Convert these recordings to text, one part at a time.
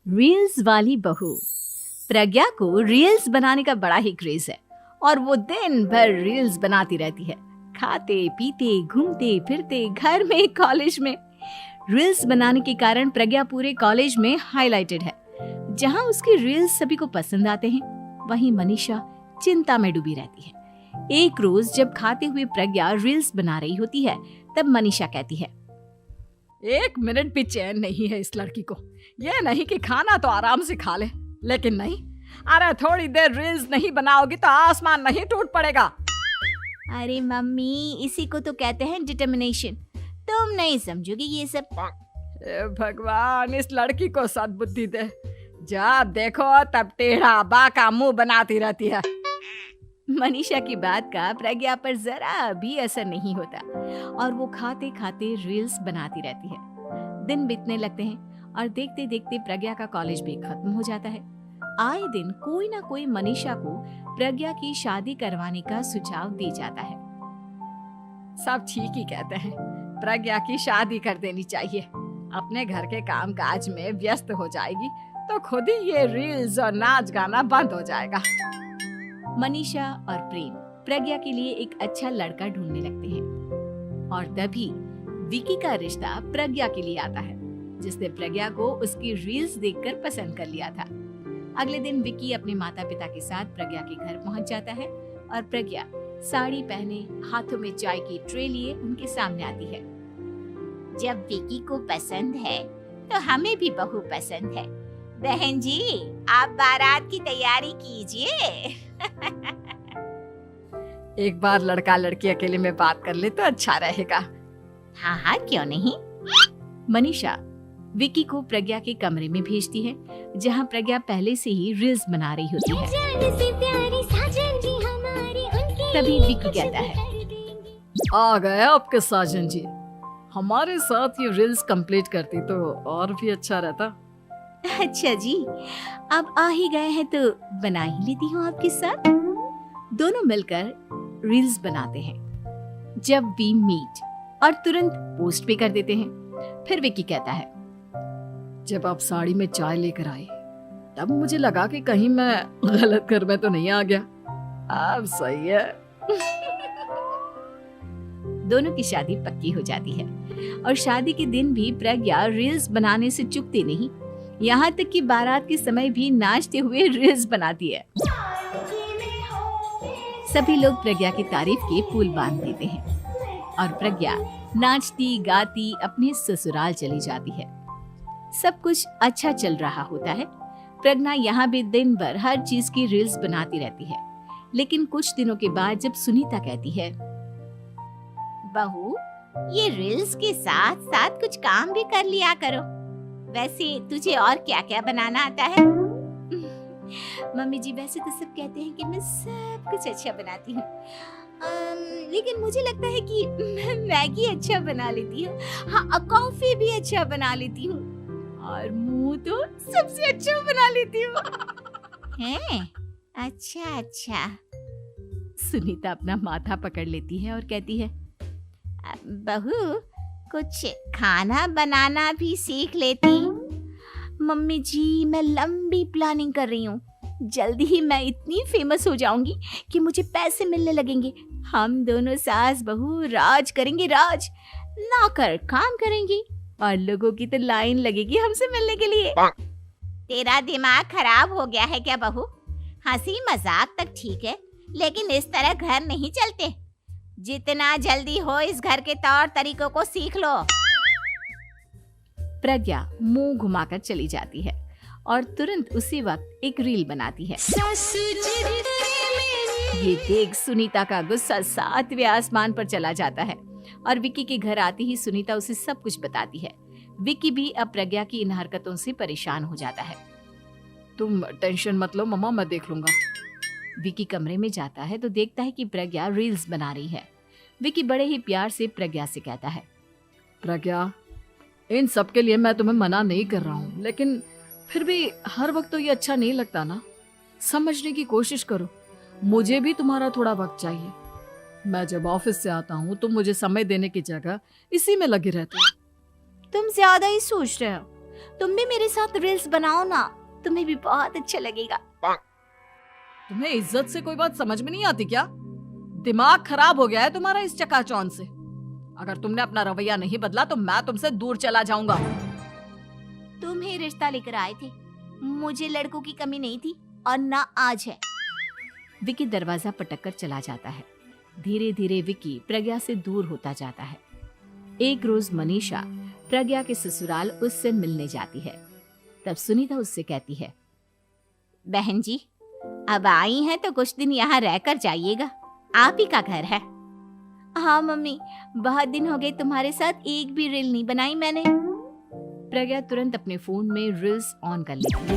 Reels वाली बहू। प्रज्ञा को रील्स बनाने का बड़ा ही क्रेज है और वो दिन भर रील्स बनाती रहती है। खाते पीते घूमते फिरते घर में कॉलेज में रील्स बनाने के कारण प्रज्ञा पूरे कॉलेज में हाईलाइटेड है। जहां उसकी रील्स सभी को पसंद आते हैं, वहीं मनीषा चिंता में डूबी रहती है। एक रोज जब खाते हुए प्रज्ञा रील्स बना रही होती है, तब मनीषा कहती है, 1 मिनट भी चैन नहीं है इस लड़की को। ये नहीं कि खाना तो आराम से खा ले, लेकिन नहीं, अरे थोड़ी देर रील्स नहीं बनाओगी तो आसमान नहीं टूट पड़ेगा। अरे मम्मी, इसी को तो कहते हैं डिटर्मिनेशन। तुम नहीं समझोगी ये सब। हे भगवान, इस लड़की को सद्बुद्धि दे। जब देखो तब टेढ़ा बाका मुंह बनाती रहती है। मनीषा की बात का प्रज्ञा पर जरा भी असर नहीं होता और वो खाते खाते रील्स बनाती रहती है। दिन बीतने लगते हैं और देखते देखते प्रज्ञा का कॉलेज भी खत्म हो जाता है। आए दिन कोई ना कोई मनीषा को प्रज्ञा की शादी करवाने का सुझाव दे जाता है। सब ठीक ही कहते हैं, प्रज्ञा की शादी कर देनी चाहिए। अपने घर के काम काज में व्यस्त हो जाएगी तो खुद ही ये रील्स और नाच गाना बंद हो जाएगा। मनीषा और प्रेम प्रज्ञा के लिए एक अच्छा लड़का ढूंढने लगते हैं और तभी विकी का रिश्ता प्रज्ञा के लिए आता है, जिसने प्रज्ञा को उसकी रील्स देखकर पसंद कर लिया था। अगले दिन विकी अपने माता पिता के साथ प्रज्ञा के घर पहुंच जाता है और प्रज्ञा साड़ी पहने हाथों में चाय की ट्रे लिए उनके सामने आती है। जब विकी को पसंद है तो हमें भी बहू पसंद है। बहन जी, आप बारात की तैयारी कीजिए। एक बार लड़का लड़की अकेले में बात कर ले तो अच्छा रहेगा। हाँ हाँ, क्यों नहीं। मनीषा विकी को प्रज्ञा के कमरे में भेजती है, जहां प्रज्ञा पहले से ही रील्स बना रही होती है। तभी विकी कहता है, आ गए आपके साजन जी। हमारे साथ ये रील्स कंप्लीट करती तो और भी अच्छा रहता। अच्छा जी, अब आ ही गए हैं तो बना ही लेती हूँ आपके साथ। दोनों मिलकर रील्स बनाते हैं। जब वी मीट और तुरंत पोस्ट भी कर देते हैं। फिर विकी कहता है, जब आप साड़ी में चाय लेकर आए तब मुझे लगा कि कहीं मैं गलत घर में तो नहीं आ गया। अब सही है। दोनों की शादी पक्की हो जाती है और शादी के दिन भी प्रज्ञा रील्स बनाने से चूकती नहीं। यहाँ तक कि बारात के समय भी नाचते हुए रील्स बनाती है। सभी लोग प्रज्ञा की तारीफ के पुल बांध देते हैं और प्रज्ञा नाचती गाती अपने ससुराल चली जाती है। सब कुछ अच्छा चल रहा होता है। प्रज्ञा यहाँ भी दिन भर हर चीज की रील्स बनाती रहती है। लेकिन कुछ दिनों के बाद जब सुनीता कहती है, बहू, ये रील्स के साथ साथ कुछ काम भी कर लिया करो। वैसे तुझे और क्या क्या बनाना आता है? मम्मी जी, वैसे तो सब कहते हैं कि मैं सब कुछ अच्छा बनाती हूँ, लेकिन मुझे लगता है कि मैं मैगी अच्छा बना लेती हूँ। हाँ, कॉफी भी अच्छा बना लेती हूँ और मुंह तो सबसे अच्छा बना लेती हूँ। हैं? अच्छा अच्छा। सुनीता अपना माथा पकड़ लेती है और कहती है, बहू, कुछ खाना बनाना भी सीख लेती। मम्मी जी, मैं लंबी प्लानिंग कर रही हूँ। जल्दी ही मैं इतनी फेमस हो जाऊंगी कि मुझे पैसे मिलने लगेंगे। हम दोनों सास बहू राज करेंगे, राज नौकर काम करेंगे और लोगों की तो लाइन लगेगी हमसे मिलने के लिए। तेरा दिमाग खराब हो गया है क्या बहू? हंसी मजाक तक ठीक है, लेकिन इस तरह घर नहीं चलते। जितना जल्दी हो इस घर के तौर तरीकों को सीख लो। प्रज्ञा मुंह घुमाकर चली जाती है और तुरंत उसी वक्त एक रील बनाती है। ये देख सुनीता का गुस्सा 7वें आसमान पर चला जाता है और विकी के घर आती ही सुनीता उसे सब कुछ बताती है। विकी भी अब प्रज्ञा की इन हरकतों से परेशान हो जाता है। तुम टेंशन मत लो मम्मा, मैं देख लूंगा। विकी कमरे में जाता है तो देखता है कि प्रज्ञा रील्स बना रही है। विकी बड़े ही प्यार से प्रज्ञा से कहता है, प्रज्ञा, इन सब के लिए मैं तुम्हें मना नहीं कर रहा हूँ, लेकिन फिर भी हर वक्त तो ये अच्छा नहीं लगता ना। समझने की कोशिश करो, मुझे भी तुम्हारा थोड़ा वक्त चाहिए। मैं जब ऑफिस से आता हूँ तो मुझे समय देने की जगह इसी में लगी रहती है। तुम ज्यादा ही सोच रहे हो। तुम भी मेरे साथ रील्स बनाओ ना, तुम्हें भी बहुत अच्छा लगेगा। तुम्हें इज्जत से कोई बात समझ में नहीं आती क्या? दिमाग खराब हो गया है तुम्हारा इस चकाचौंध से। अगर तुमने अपना रवैया नहीं बदला तो मैं तुमसे दूर चला जाऊंगा। तुम ही रिश्ता लेकर आए थे, मुझे लड़कों की कमी नहीं थी और ना आज है। विकी दरवाजा पटककर चला जाता है। धीरे धीरे विकी प्रज्ञा से दूर होता जाता है। एक रोज मनीषा प्रज्ञा के ससुराल उससे मिलने जाती है। तब सुनीता उससे कहती है, बहन जी, अब आई हैं तो कुछ दिन यहाँ रहकर जाइएगा, आप ही का घर है। हाँ मम्मी, बहुत दिन हो गए तुम्हारे साथ एक भी रील नहीं बनाई मैंने। प्रज्ञा तुरंत अपने फोन में रील्स ऑन कर लेती है।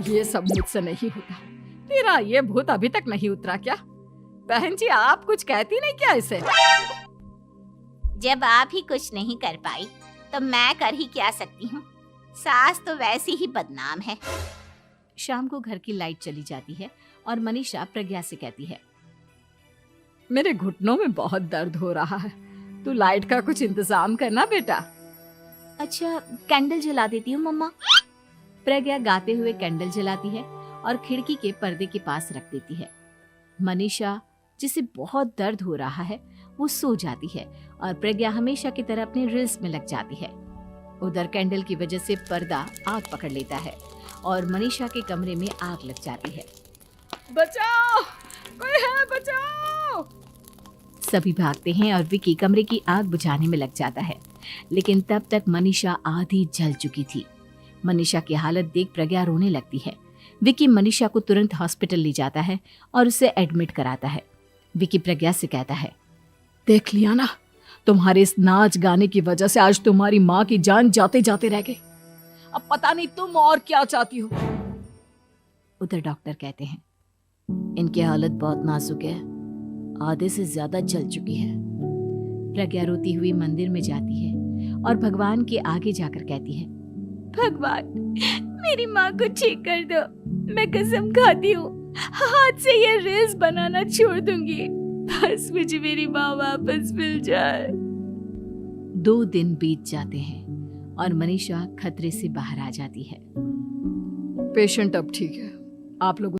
ये सब मुझसे नहीं होता। तेरा ये भूत अभी तक नहीं उतरा क्या? बहन जी, आप कुछ कहती नहीं क्या इसे? जब आप ही कुछ नहीं कर पाई तो मैं कर ही क्या सकती हूँ। सास तो वैसी ही बदनाम है। शाम को घर की लाइट चली जाती है और मनीषा प्रज्ञा से कहती है, मेरे घुटनों में बहुत दर्द हो रहा है, तू लाइट का कुछ इंतजाम करना बेटा। अच्छा, कैंडल जला देती हूँ मम्मा। प्रज्ञा गाते हुए कैंडल जलाती है और खिड़की के पर्दे के पास रख देती है। मनीषा, जिसे बहुत दर्द हो रहा है, वो सो जाती है और प्रज्ञा हमेशा की तरह अपने रील्स में लग जाती है। उधर कैंडल की वजह से पर्दा आग पकड़ लेता है और मनीषा के कमरे में आग लग जाती है। बचाओ, कोई है, बचाओ। सभी भागते हैं और विकी कमरे की आग बुझाने में लग जाता है, लेकिन तब तक मनीषा आधी जल चुकी थी। मनीषा की हालत देख प्रज्ञा रोने लगती है। विकी मनीषा को तुरंत हॉस्पिटल ले जाता है और उसे एडमिट कराता है। विकी प्रज्ञा से कहता है, देख लिया ना, तुम्हारे इस नाच गाने की वजह से आज तुम्हारी माँ की जान जाते जाते रह गई। अब पता नहीं तुम और क्या चाहती हो। उधर डॉक्टर कहते हैं, इनकी हालत बहुत नाजुक है, आधे से ज्यादा जल चुकी है। प्रज्ञा रोती हुई मंदिर में जाती है और भगवान के आगे जाकर कहती है, भगवान, मेरी माँ को ठीक कर दो। मैं कसम खाती हूँ, हाथ से ये रील्स बनाना छोड़ दूंगी। बस मुझे मेरी माँ वापस मिल जाए। 2 दिन बीत जाते हैं और मनीषा खतरे से बाहर आ जाती है। पेशेंट अब ठीक है, आप लोग